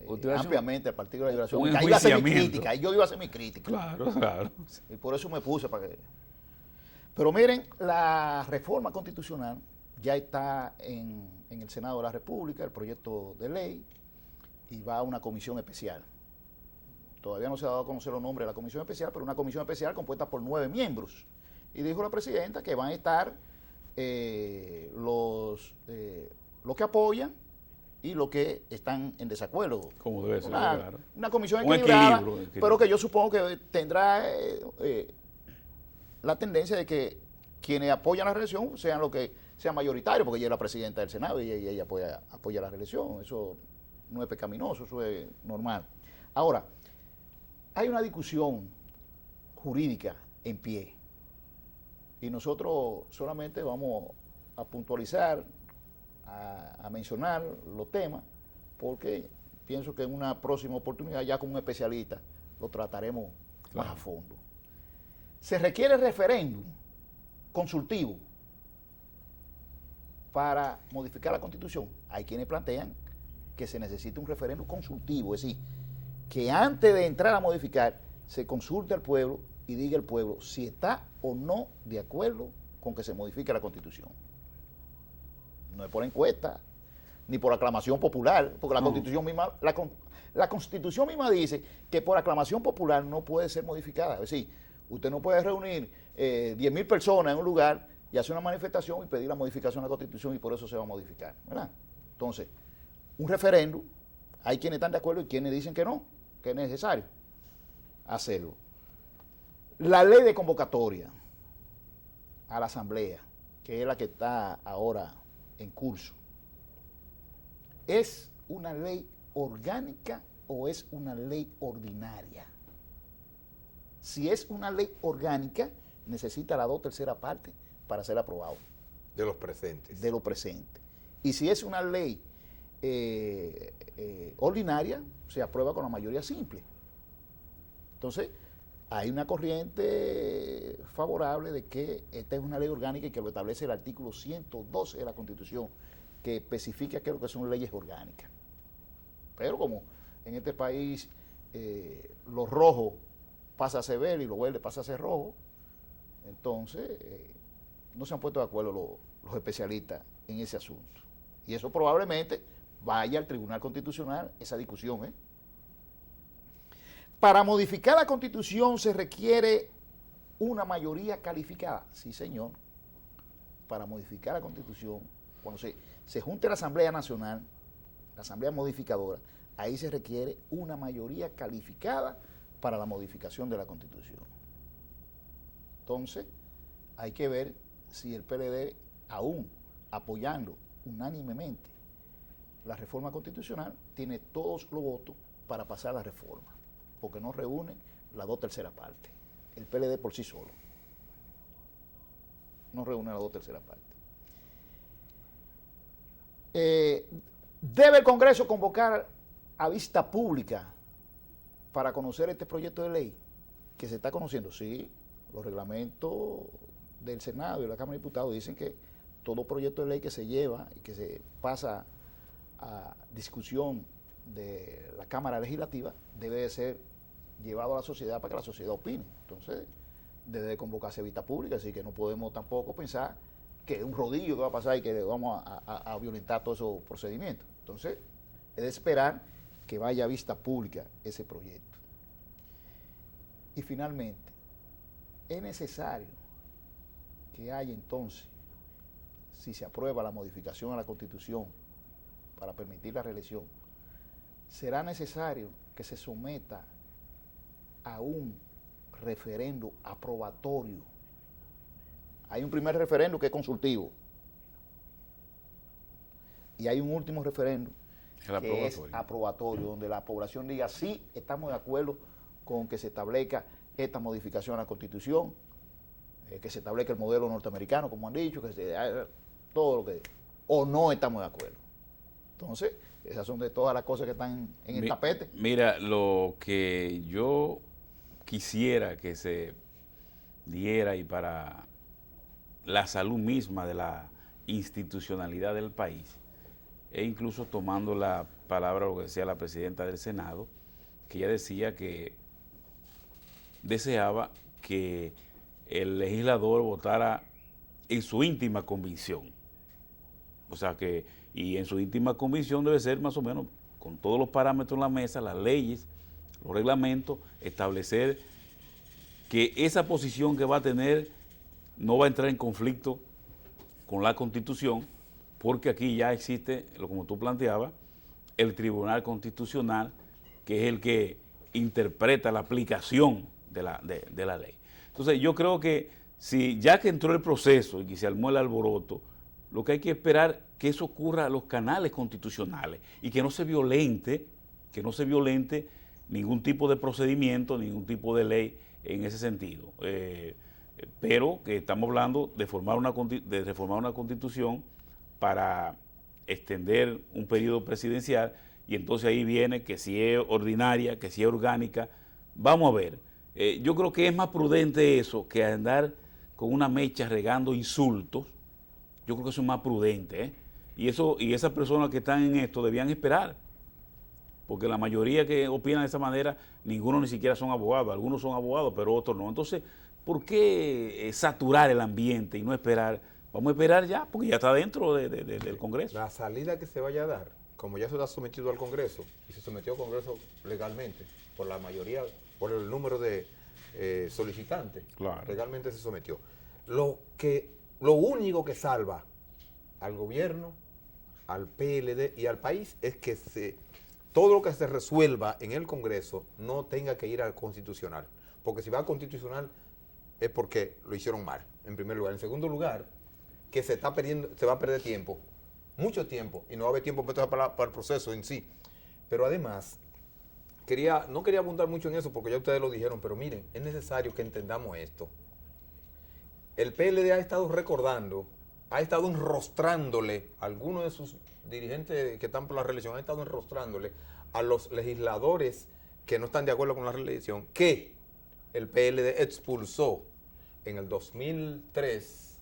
Usted hace ampliamente al Partido de la Liberación. un Ahí iba a hacer mi enjuiciamiento. crítica, ahí yo iba a hacer mi crítica. Claro. Y por eso me puse para que... Pero miren, la reforma constitucional ya está en el Senado de la República, el proyecto de ley, y va a una comisión especial. Todavía no se ha dado a conocer los nombres de la comisión especial, pero una comisión especial compuesta por 9 miembros. Y dijo la presidenta que van a estar los que apoyan y los que están en desacuerdo. Como debe ser, Una, claro. una comisión Un equilibrada, equilibrio. pero que yo supongo que tendrá la tendencia de que quienes apoyan la reelección sean los que sean mayoritarios, porque ella es la presidenta del Senado y ella apoya la reelección. Eso no es pecaminoso, eso es normal. Ahora, hay una discusión jurídica en pie y nosotros solamente vamos a puntualizar, a mencionar los temas, porque pienso que en una próxima oportunidad, ya con un especialista, lo trataremos más a fondo. Se requiere referéndum consultivo para modificar la Constitución. Hay quienes plantean que se necesita un referéndum consultivo, es decir, que antes de entrar a modificar se consulte al pueblo y diga el pueblo si está o no de acuerdo con que se modifique la Constitución. No es por encuesta, ni por aclamación popular, porque la Constitución misma, la Constitución misma dice que por aclamación popular no puede ser modificada. Es decir, usted no puede reunir 10.000 personas en un lugar y hacer una manifestación y pedir la modificación de la Constitución y por eso se va a modificar, ¿verdad? Entonces, un referéndum, hay quienes están de acuerdo y quienes dicen que no, que es necesario hacerlo. La ley de convocatoria a la Asamblea, que es la que está ahora en curso, ¿es una ley orgánica o es una ley ordinaria? Si es una ley orgánica, necesita la 2/3 partes para ser aprobado. De los presentes. De lo presente. Y si es una ley ordinaria, se aprueba con la mayoría simple. Entonces, hay una corriente favorable de que esta es una ley orgánica y que lo establece el artículo 112 de la Constitución, que especifica qué es lo que son leyes orgánicas. Pero como en este país lo rojo pasa a ser verde y lo verde pasa a ser rojo, entonces no se han puesto de acuerdo los especialistas en ese asunto. Y eso probablemente vaya al Tribunal Constitucional esa discusión. Para modificar la Constitución se requiere una mayoría calificada. Sí, señor. Para modificar la Constitución, cuando se junte la Asamblea Nacional, la Asamblea Modificadora, ahí se requiere una mayoría calificada para la modificación de la Constitución. Entonces, hay que ver si el PLD, aún apoyando unánimemente la reforma constitucional, tiene todos los votos para pasar la reforma, porque no reúne la 2/3 partes. El PLD por sí solo no reúne la 2/3 partes. ¿Debe el Congreso convocar a vista pública para conocer este proyecto de ley que se está conociendo? Sí, los reglamentos del Senado y de la Cámara de Diputados dicen que todo proyecto de ley que se lleva y que se pasa a discusión de la Cámara Legislativa debe de ser llevado a la sociedad para que la sociedad opine. Entonces, debe convocarse a vista pública, así que no podemos tampoco pensar que es un rodillo que va a pasar y que vamos a violentar todos esos procedimientos. Entonces, es de esperar que vaya a vista pública ese proyecto. Y finalmente, es necesario que haya entonces, si se aprueba la modificación a la Constitución para permitir la reelección, será necesario que se someta a un referendo aprobatorio. Hay un primer referendo que es consultivo y hay un último referendo que es aprobatorio, donde la población diga sí, estamos de acuerdo con que se establezca esta modificación a la Constitución, que se establezca el modelo norteamericano, como han dicho, que se todo lo que, o no estamos de acuerdo. Entonces, esas son de todas las cosas que están en el tapete. Mira, lo que yo quisiera que se diera y para la salud misma de la institucionalidad del país, e incluso tomando la palabra lo que decía la presidenta del Senado, que ella decía que deseaba que el legislador votara en su íntima convicción. O sea que, y en su íntima convicción debe ser más o menos con todos los parámetros en la mesa, las leyes, los reglamentos, establecer que esa posición que va a tener no va a entrar en conflicto con la Constitución, porque aquí ya existe, como tú planteabas, el Tribunal Constitucional, que es el que interpreta la aplicación de la ley. Entonces yo creo que si ya que entró el proceso y que se armó el alboroto, lo que hay que esperar que eso ocurra a los canales constitucionales y que no se violente ningún tipo de procedimiento, ningún tipo de ley en ese sentido. Pero que estamos hablando de reformar una constitución para extender un periodo presidencial, y entonces ahí viene que si es ordinaria, que si es orgánica. Vamos a ver. Yo creo que es más prudente eso que andar con una mecha regando insultos. Yo creo que eso es más prudente, Y esas personas que están en esto debían esperar, porque la mayoría que opinan de esa manera, ninguno ni siquiera son abogados, algunos son abogados, pero otros no. Entonces, ¿por qué saturar el ambiente y no esperar? Vamos a esperar ya, porque ya está dentro del Congreso. La salida que se vaya a dar, como ya se está sometido al Congreso, y se sometió al Congreso legalmente, por la mayoría, por el número de solicitantes, Claro. legalmente se sometió. Lo único que salva al gobierno, al PLD y al país es que todo lo que se resuelva en el Congreso no tenga que ir al Constitucional. Porque si va al Constitucional es porque lo hicieron mal, en primer lugar. En segundo lugar, que se va a perder tiempo, mucho tiempo, y no va a haber tiempo para el proceso en sí. Pero además, no quería abundar mucho en eso porque ya ustedes lo dijeron, pero miren, es necesario que entendamos esto. El PLD ha estado recordando, ha estado enrostrándole, algunos de sus dirigentes que están por la reelección, han estado enrostrándole a los legisladores que no están de acuerdo con la reelección, que el PLD expulsó en el 2003,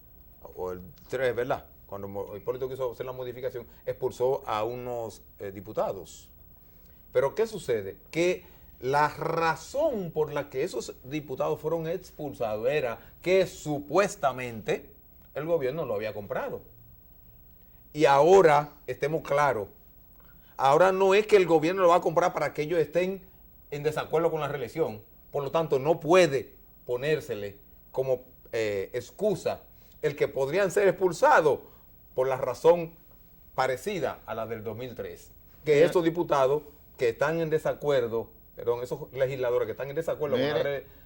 o el 3, ¿verdad? Cuando Hipólito quiso hacer la modificación, expulsó a unos diputados. Pero ¿qué sucede? Que la razón por la que esos diputados fueron expulsados era que supuestamente el gobierno lo había comprado. Y ahora, estemos claros, ahora no es que el gobierno lo va a comprar para que ellos estén en desacuerdo con la reelección. Por lo tanto, no puede ponérsele como excusa el que podrían ser expulsados por la razón parecida a la del 2003. Que esos diputados que están en desacuerdo, perdón, esos legisladores que están en desacuerdo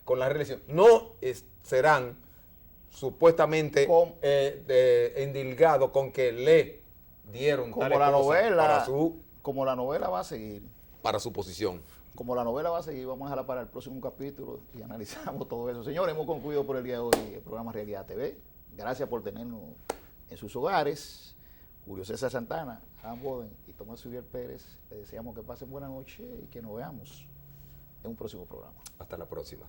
con la reelección, no serán supuestamente endilgados con que le dieron como tales la cosas novela, como la novela va a seguir. para su posición. Como la novela va a seguir, vamos a dejarla para el próximo capítulo y analizamos todo eso. Señores, hemos concluido por el día de hoy el programa Realidad TV. Gracias por tenernos en sus hogares. Julio César Santana, Adam Boden y Tomás Uriel Pérez, les deseamos que pasen buena noche y que nos veamos en un próximo programa. Hasta la próxima.